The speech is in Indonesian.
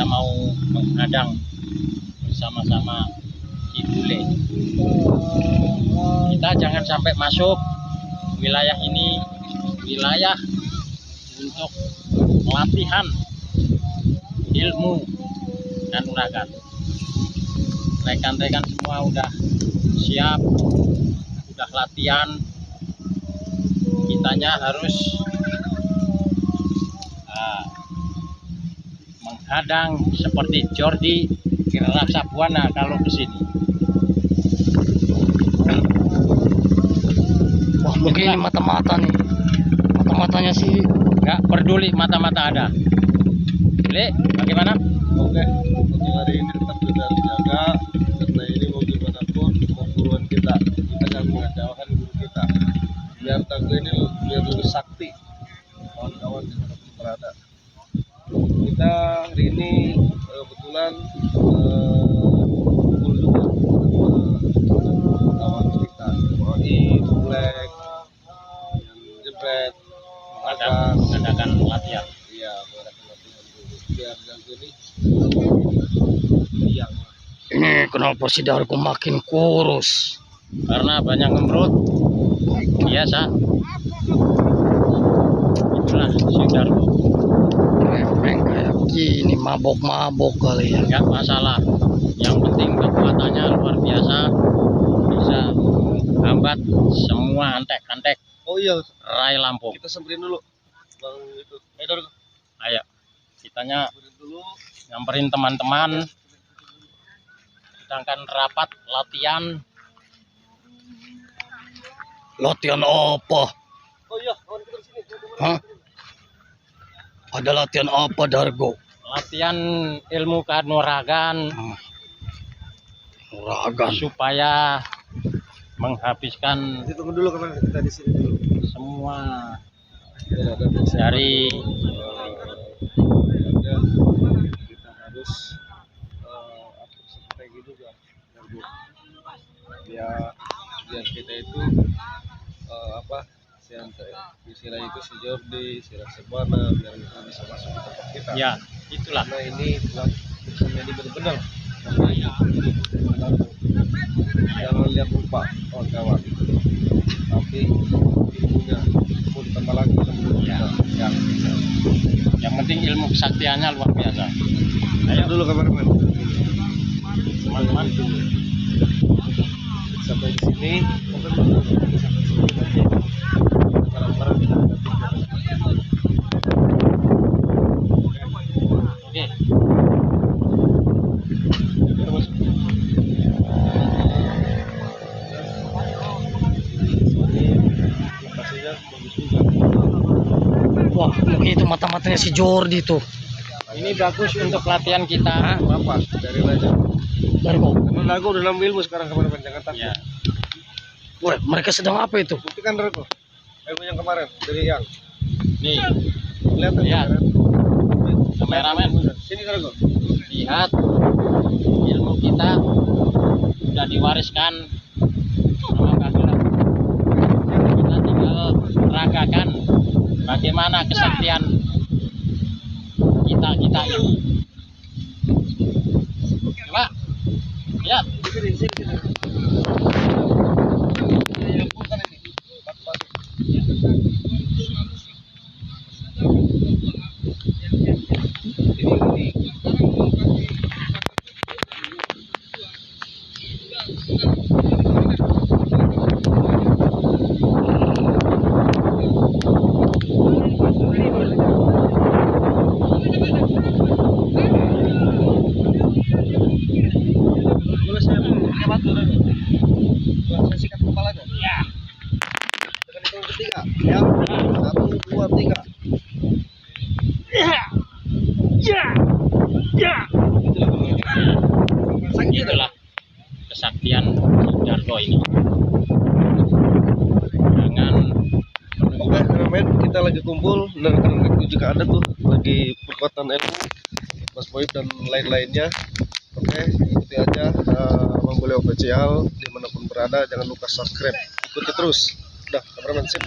kita mau menghadang bersama-sama si bule. Kita jangan sampai masuk wilayah ini, wilayah untuk latihan ilmu kanuragan. Rekan-rekan semua udah siap, udah latihan. Kitanya harus menghadang seperti Jordi Kirasabuana kalau ke sini. Wah, mungkin ini mata-mata nih. Mata-matanya sih Nggak peduli mata-mata ada. Le, bagaimana? Oke, untuk hari ini tetap kita jaga karena ini mau gimana pun mau guruan kita jangan mengecewakan guru kita. Biar Tangga ini biar lebih sakti kawan-kawan di mana pun berada. Kita hari ini kebetulan kumpul juga sama kawan kita, Wali, Black, Jebret, Mengadakan latihan. iya mengadakan latihan dulu. Biar Tangga ini yang ini kenapa si Dargo makin kurus? Karena banyak ngemrut. Biasa. Itulah si Dargo. Remeng kayak gini, mabok-mabok kali ya. Nggak masalah. Yang penting kekuatannya luar biasa. Bisa hambat semua antek-antek oh iya Rai Lampung. kita samperin dulu bang itu Dargo. Ayo, kitanya Samperin dulu. nyamperin teman-teman. Sedangkan rapat latihan. Latihan apa? Oh iya kawan kita di sini. Hah? Ada latihan apa, Dargo? Latihan ilmu kanuragan Uragan. supaya menghabiskan Tunggu dulu kawan kita di sini dulu. semua Biar ada dari kita harus atur strategi juga Dargo. biar kita itu istilahnya itu si Jordi, si Rasebana biar kita bisa masuk ke tempat kita. ya itulah. Karena ini telah menjadi benar-benar jangan lihat rupa kawan-kawan, tapi ilmunya pun tambah lagi Ya. ya. Yang penting ilmu kesaktiannya luar biasa. Ayo dulu kameramen, Teman-teman, sampai di sini barang-barang kita oke. terus lokasinya bagus juga. Wah, mungkin itu mata-matanya si Jordi tuh. Ini bagus untuk latihan kita. Bapak dari Raja Dargo. karena Dago udah nambah ilmu sekarang kameramen, jangan takut. Ya, Wah, mereka sedang apa itu? Buktikan Dago ilmu yang kemarin dari yang nih lihat Lihat. kameramen, sini Dago. lihat ilmu kita sudah diwariskan sama kakak. Kita tinggal ragakan bagaimana kesaktian kita ini. Coba lihat. Sini, sini. Bukan ini. Ini. Boleh saya pakai batu dulu. Saya sikat kepala dong. Ya, Tekan hitungan ketiga. Ya. 1, 2, 3. itulah kesaktian Dargo ini. Dengan Oke, kameramen, kita lagi kumpul. Rekan-rekan juga ada tuh lagi perkuatan ilmu, Mas Boy dan lain-lainnya. Oke, ikuti aja Bang Bule Official dimanapun berada. Jangan lupa subscribe. Ikuti terus. Udah, kameramen sip.